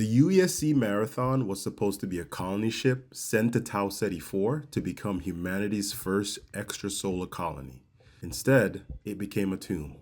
The UESC Marathon was supposed to be a colony ship sent to Tau Ceti IV to become humanity's first extrasolar colony. Instead, it became a tomb.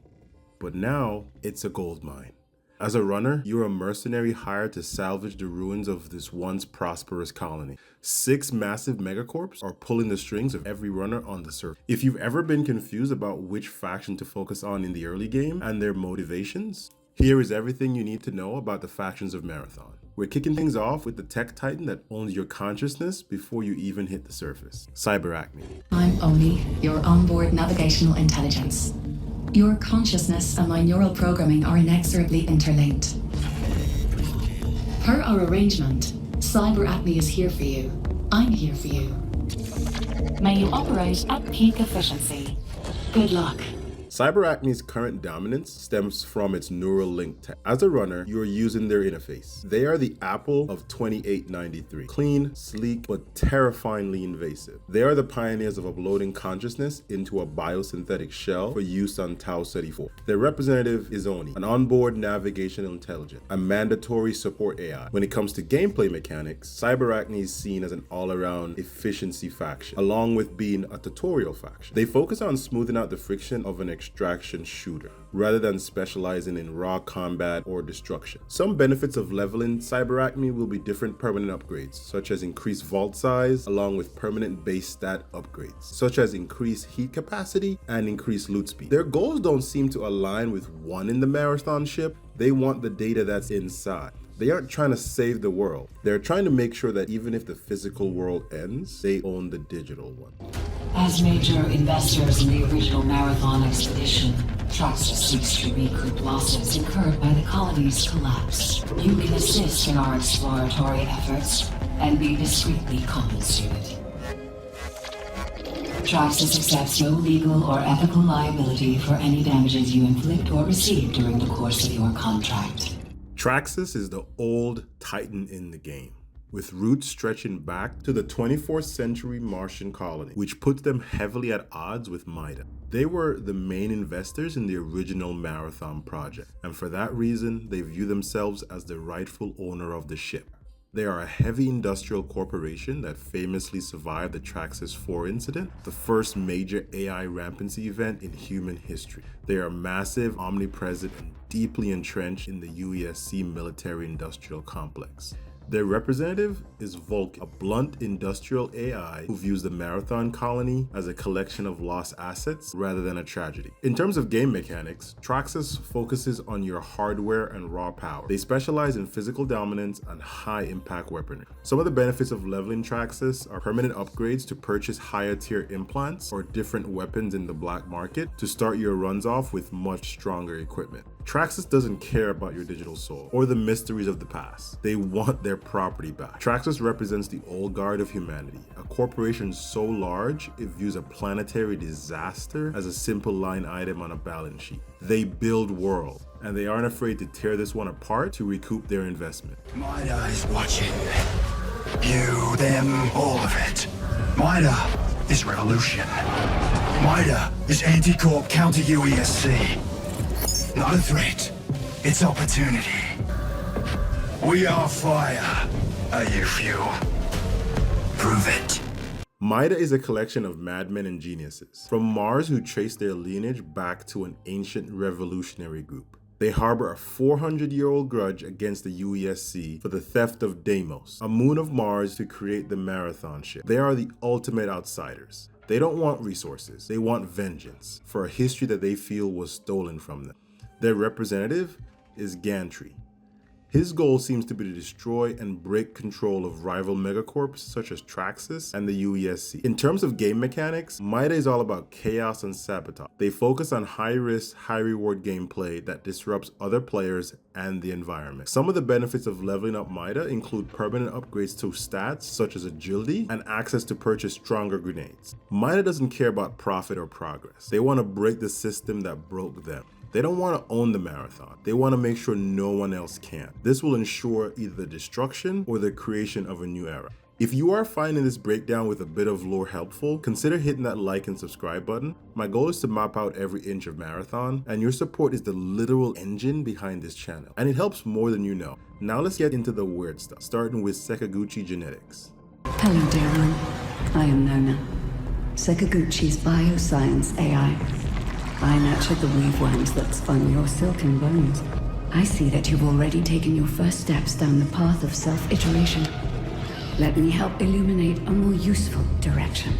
But now, it's a gold mine. As a runner, you're a mercenary hired to salvage the ruins of this once prosperous colony. 6 massive megacorps are pulling the strings of every runner on the surface. If you've ever been confused about which faction to focus on in the early game and their motivations, here is everything you need to know about the factions of Marathon. We're kicking things off with the tech titan that owns your consciousness before you even hit the surface, CyberAcme. I'm Oni, your onboard navigational intelligence. Your consciousness and my neural programming are inexorably interlinked. Per our arrangement, CyberAcme is here for you. I'm here for you. May you operate at peak efficiency. Good luck. CyberAcme's current dominance stems from its neural link tech. As a runner, you are using their interface. They are the Apple of 2893. Clean, sleek, but terrifyingly invasive. They are the pioneers of uploading consciousness into a biosynthetic shell for use on Tau Ceti IV. Their representative is Oni, an onboard navigational intelligence, a mandatory support AI. When it comes to gameplay mechanics, CyberAcme is seen as an all-around efficiency faction, along with being a tutorial faction. They focus on smoothing out the friction of an extraction shooter, rather than specializing in raw combat or destruction. Some benefits of leveling CyberAcme will be different permanent upgrades, such as increased vault size, along with permanent base stat upgrades, such as increased heat capacity and increased loot speed. Their goals don't seem to align with one in the Marathon ship. They want the data that's inside. They aren't trying to save the world. They're trying to make sure that even if the physical world ends, they own the digital one. As major investors in the original Marathon expedition, Traxus seeks to recoup losses incurred by the colony's collapse. You can assist in our exploratory efforts and be discreetly compensated. Traxus accepts no legal or ethical liability for any damages you inflict or receive during the course of your contract. Traxus is the old titan in the game, with roots stretching back to the 24th century Martian colony, which puts them heavily at odds with MIDA. They were the main investors in the original Marathon project, and for that reason, they view themselves as the rightful owner of the ship. They are a heavy industrial corporation that famously survived the Traxus IV incident, the first major AI rampancy event in human history. They are massive, omnipresent, and deeply entrenched in the UESC military-industrial complex. Their representative is Vulcan, a blunt industrial AI who views the Marathon colony as a collection of lost assets rather than a tragedy. In terms of game mechanics, Traxus focuses on your hardware and raw power. They specialize in physical dominance and high-impact weaponry. Some of the benefits of leveling Traxus are permanent upgrades to purchase higher-tier implants or different weapons in the black market to start your runs off with much stronger equipment. Traxus doesn't care about your digital soul or the mysteries of the past. They want their property back. Traxus represents the old guard of humanity, a corporation so large it views a planetary disaster as a simple line item on a balance sheet. They build worlds, and they aren't afraid to tear this one apart to recoup their investment. MIDA is watching. You, them, all of it. MIDA is revolution. MIDA is anti-corp counter-UESC. Not a threat, it's opportunity. We are fire. Are you fuel? Prove it. MIDA is a collection of madmen and geniuses from Mars who trace their lineage back to an ancient revolutionary group. They harbor a 400-year-old grudge against the UESC for the theft of Deimos, a moon of Mars, to create the Marathon ship. They are the ultimate outsiders. They don't want resources, they want vengeance for a history that they feel was stolen from them. Their representative is Gantry. His goal seems to be to destroy and break control of rival megacorps such as Traxus and the UESC. In terms of game mechanics, MIDA is all about chaos and sabotage. They focus on high-risk, high-reward gameplay that disrupts other players and the environment. Some of the benefits of leveling up MIDA include permanent upgrades to stats such as agility and access to purchase stronger grenades. MIDA doesn't care about profit or progress. They want to break the system that broke them. They don't want to own the Marathon. They want to make sure no one else can. This will ensure either the destruction or the creation of a new era. If you are finding this breakdown with a bit of lore helpful, consider hitting that like and subscribe button. My goal is to map out every inch of Marathon, and your support is the literal engine behind this channel, and it helps more than you know. Now let's get into the weird stuff, starting with Sekiguchi genetics. Hello, dear one. I am Nona, Sekiguchi's bioscience AI. I nurtured the weave worms that spun your silken bones. I see that you've already taken your first steps down the path of self-iteration. Let me help illuminate a more useful direction.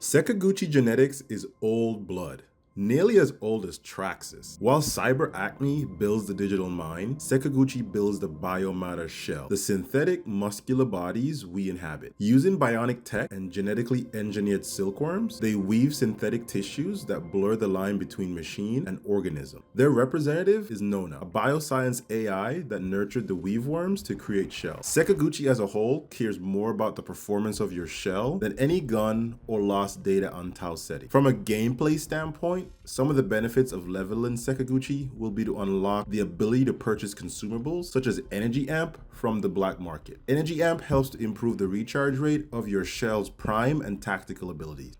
Sekiguchi genetics is old blood, nearly as old as Traxus. While CyberAcme builds the digital mind, Sekiguchi builds the biomatter shell, the synthetic muscular bodies we inhabit. Using bionic tech and genetically engineered silkworms, they weave synthetic tissues that blur the line between machine and organism. Their representative is Nona, a bioscience AI that nurtured the weave worms to create shells. Sekiguchi as a whole cares more about the performance of your shell than any gun or lost data on Tau Ceti. From a gameplay standpoint, some of the benefits of leveling Sekiguchi will be to unlock the ability to purchase consumables such as Energy Amp from the black market. Energy Amp helps to improve the recharge rate of your shell's prime and tactical abilities.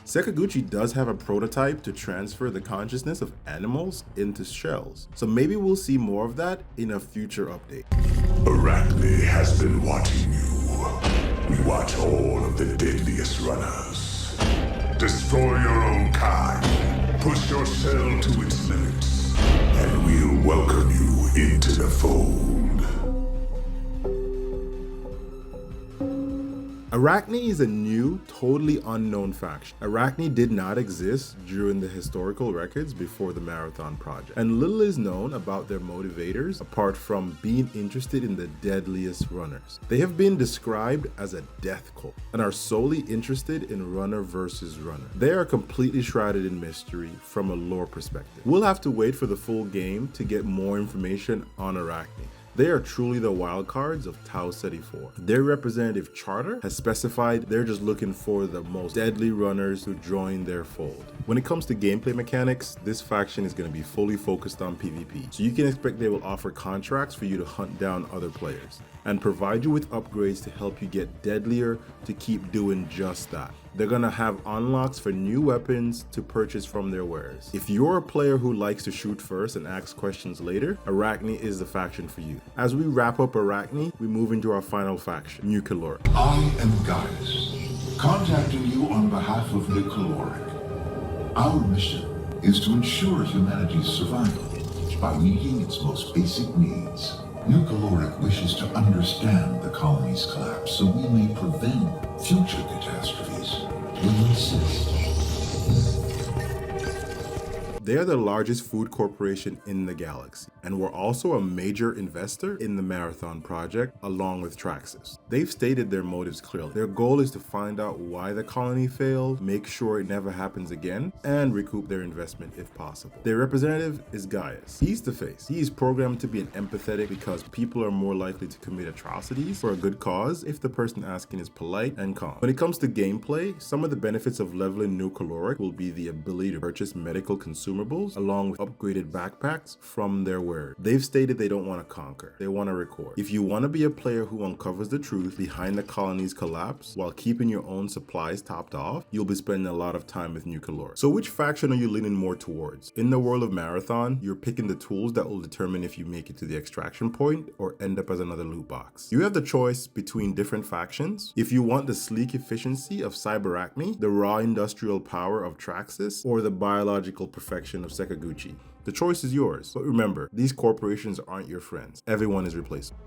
Sekiguchi does have a prototype to transfer the consciousness of animals into shells, so maybe we'll see more of that in a future update. Arachne has been watching you. We watch all of the deadliest runners. Destroy your own kind, push your shell to its limits, and we'll welcome you into the fold. Arachne is a new, totally unknown faction. Arachne did not exist during the historical records before the Marathon project, and little is known about their motivators apart from being interested in the deadliest runners. They have been described as a death cult and are solely interested in runner versus runner. They are completely shrouded in mystery from a lore perspective. We'll have to wait for the full game to get more information on Arachne. They are truly the wild cards of Tau Ceti IV. Their representative charter has specified they're just looking for the most deadly runners to join their fold. When it comes to gameplay mechanics, this faction is going to be fully focused on PvP, so you can expect they will offer contracts for you to hunt down other players and provide you with upgrades to help you get deadlier to keep doing just that. They're gonna have unlocks for new weapons to purchase from their wares. If you're a player who likes to shoot first and ask questions later, Arachne is the faction for you. As we wrap up Arachne, we move into our final faction, NuCaloric. I am Gaius, contacting you on behalf of NuCaloric. Our mission is to ensure humanity's survival by meeting its most basic needs. NuCaloric wishes to understand the colony's collapse so we may prevent future catastrophes. We insist. They are the largest food corporation in the galaxy, and were also a major investor in the Marathon project along with Traxus. They've stated their motives clearly. Their goal is to find out why the colony failed, make sure it never happens again, and recoup their investment if possible. Their representative is Gaius. He's the face. He is programmed to be an empathetic because people are more likely to commit atrocities for a good cause if the person asking is polite and calm. When it comes to gameplay, some of the benefits of leveling NuCaloric will be the ability to purchase medical consumables along with upgraded backpacks from their wares. They've stated they don't want to conquer, they want to record. If you want to be a player who uncovers the truth behind the colony's collapse while keeping your own supplies topped off, you'll be spending a lot of time with NuCaloric. So which faction are you leaning more towards? In the world of Marathon, you're picking the tools that will determine if you make it to the extraction point or end up as another loot box. You have the choice between different factions. If you want the sleek efficiency of CyberAcme, the raw industrial power of Traxus, or the biological perfection of Sekiguchi. The choice is yours, but remember, these corporations aren't your friends. Everyone is replaceable.